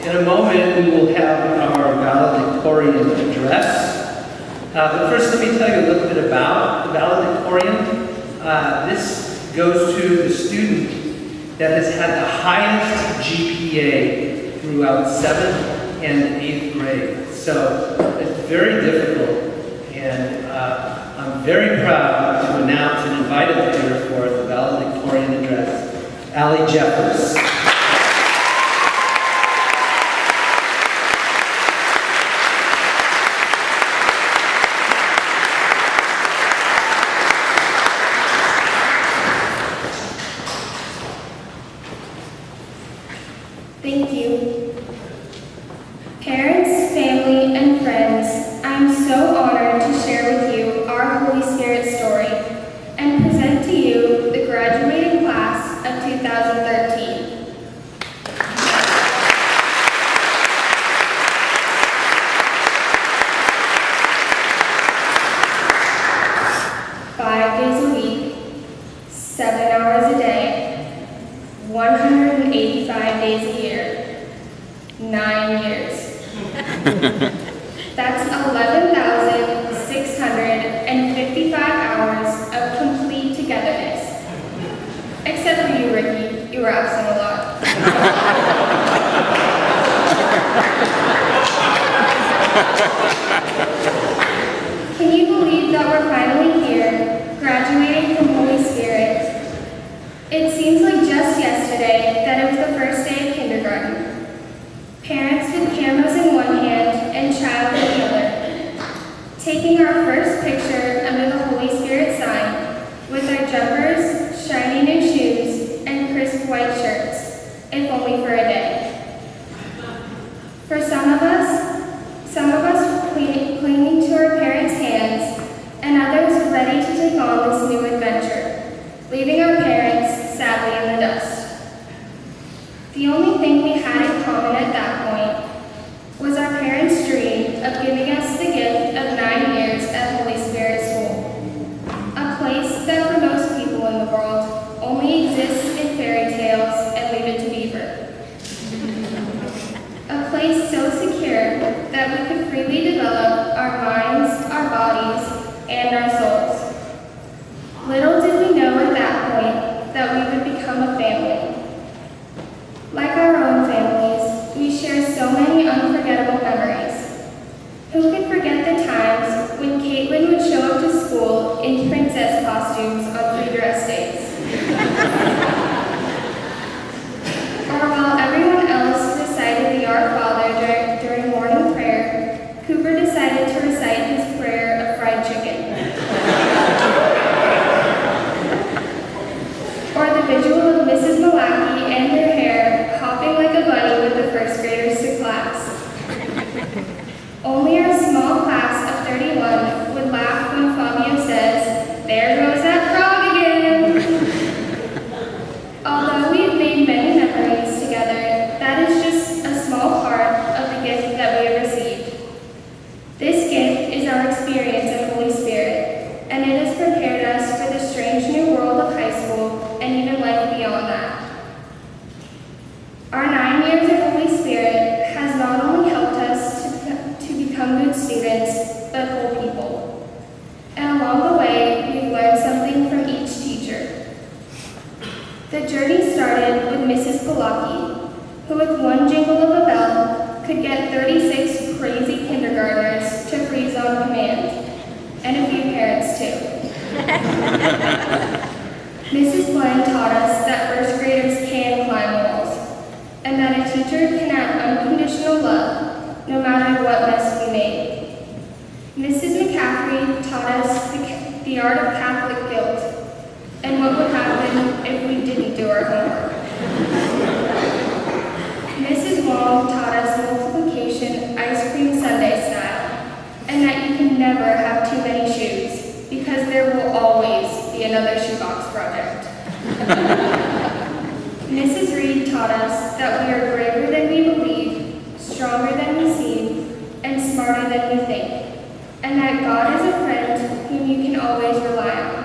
In a moment, we will have our valedictorian address. But first, let me tell you a little bit about the valedictorian. This goes to the student that has had the highest GPA throughout 7th and 8th grade. So it's very difficult, and I'm very proud to announce and invited here for the valedictorian address, Allie Jeffers. Thank you. Parents, family, and friends, I am so honored to share with you our Holy Spirit story and present to you the graduating class of 2013. Five days a week, 7 hours a day, 185 days a year, 9 years. That's 11,655 hours of complete togetherness. Except for you, Ricky. You were absent a lot. Can you believe that we're finally here, graduating from Holy Spirit? It seems like just yesterday that it was the first day of kindergarten. Parents with cameras in one hand and child in the other, taking our first picture under the Holy Spirit sign with our jumpers, shiny new shoes, and crisp white shirts, if only for a day. For some of us clinging to our parents' hands, and others ready to take on this new adventure, leaving our parents sadly in the dust. The only thing we had in common at that point was our parents' dream of giving us the gift of 9 years at Holy Spirit School, a place that for most people in the world only exists in fairy tales and Leave It to Beaver. A place so secure that we could freely develop our minds, our bodies, and our souls. Little did we know at that point that we would become a family. Like our own families, we share so many unforgettable memories. Who could forget the times when Caitlin would show up to school in princess costumes on free dress days? Or while everyone else recited the Our Father during morning prayer, Cooper decided to recite his prayer of fried chicken. Or the visual of Mrs. Malaki and her hair hopping like a bunny with the first graders to class. Only our small class of 31 would laugh when Fabio says, "There goes that frog again." Although we've made many memories together, that is just a small part of the gift that we have received. This gift is our experience of Holy Spirit, and it has prepared us for the strange new world of high school and even life beyond that. Our 9 years of Holy Spirit has not only helped us to become good students, but whole people. And along the way, we've learned something from each teacher. The journey started with Mrs. Polacki, who with one jingle of a bell could get 36 crazy kindergartners to freeze on command, and a few parents too. Mrs. Glenn taught us that first graders can climb walls, and that a teacher can have unconditional love no matter what mess we made. Mrs. McCaffrey taught us the art of Catholic guilt, and what would happen if we didn't do our homework. Mrs. Wong taught us multiplication ice cream sundae style, and that you can never have too many shoes, because there will always be another shoebox project. Mrs. Reed taught us that we are braver than we believe, stronger than we seem, and smarter than we think, and that God is a friend whom you can always rely on.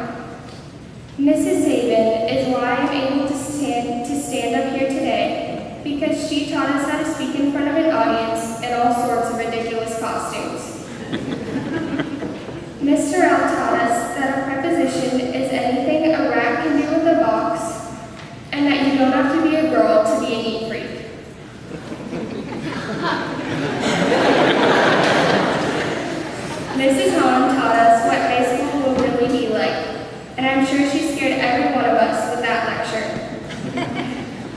Mrs. Sabin is why I'm able to stand up here today, because she taught us how to speak in front of you don't have to be a girl to be a neat freak. Mrs. Hahn taught us what high school will really be like, and I'm sure she scared every one of us with that lecture.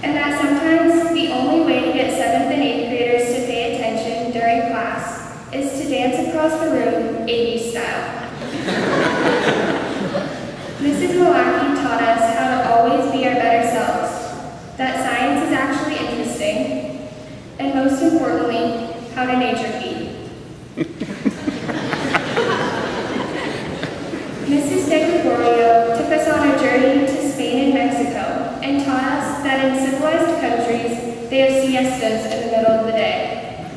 And that sometimes the only way to get 7th and 8th graders to pay attention during class is to dance across the room 80s style. Mrs. Malaki taught us how to always be our better selves, that science is actually interesting, and most importantly, how to nature feed. Mrs. De Gregorio took us on a journey to Spain and Mexico and taught us that in civilized countries, they have siestas in the middle of the day.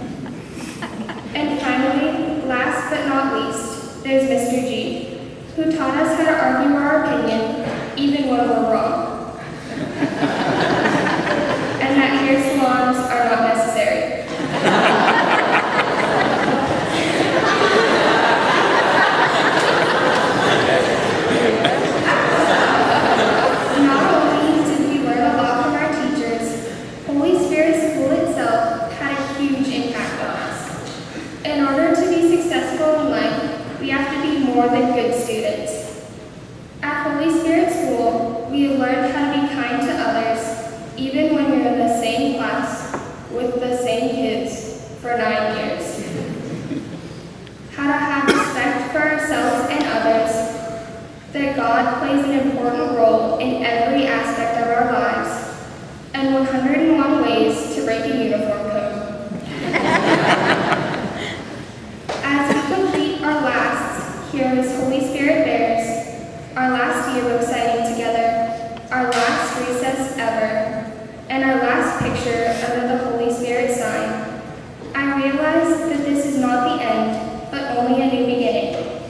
And finally, last but not least, there's Mr. G, who taught us how to argue our opinion even when we're wrong. And that hair salons are not necessary. Not only did we learn a lot from our teachers, Holy Spirit School itself had a huge impact on us. In order to be successful in life, we have to be more than good students. At Holy Spirit School, we have learned how to be kind to others, even when you're in the same class with the same kids for 9 years. How to have respect for ourselves and others, that God plays an important role in every aspect of our lives, and 101 ways to break a uniform code. As we complete our lasts here as Holy Spirit Bears, our last yearbook signing together, our last recess ever, and our last picture under the Holy Spirit sign, I realize that this is not the end, but only a new beginning.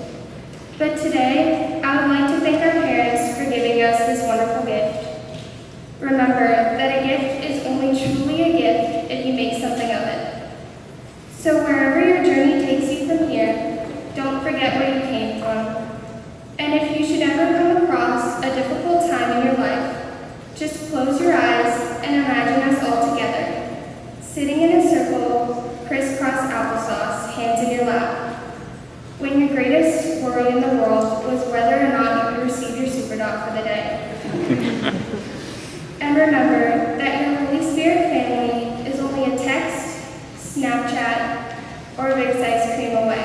But today, I would like to thank our parents for giving us this wonderful gift. Remember that a gift is only truly a gift if you make something of it. So wherever your journey takes you from here, don't forget where you came from. And if you should ever come across a difficult time in your life, just close your eyes and imagine us all together, sitting in a circle, crisscross applesauce, hands in your lap. When your greatest worry in the world was whether or not you would receive your superdog for the day. And remember that your Holy Spirit family is only a text, Snapchat, or a Vic's ice cream away.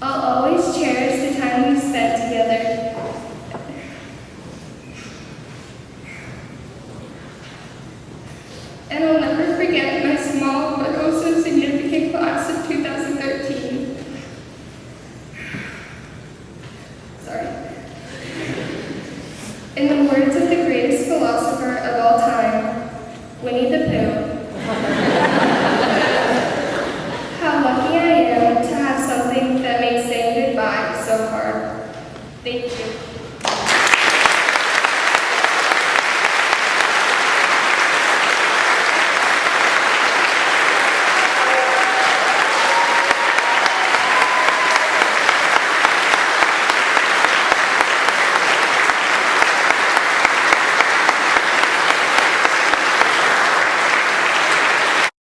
I'll always cherish the time we've spent together. And I'll never forget my small but oh so significant class of 2013. Sorry. In the words of the great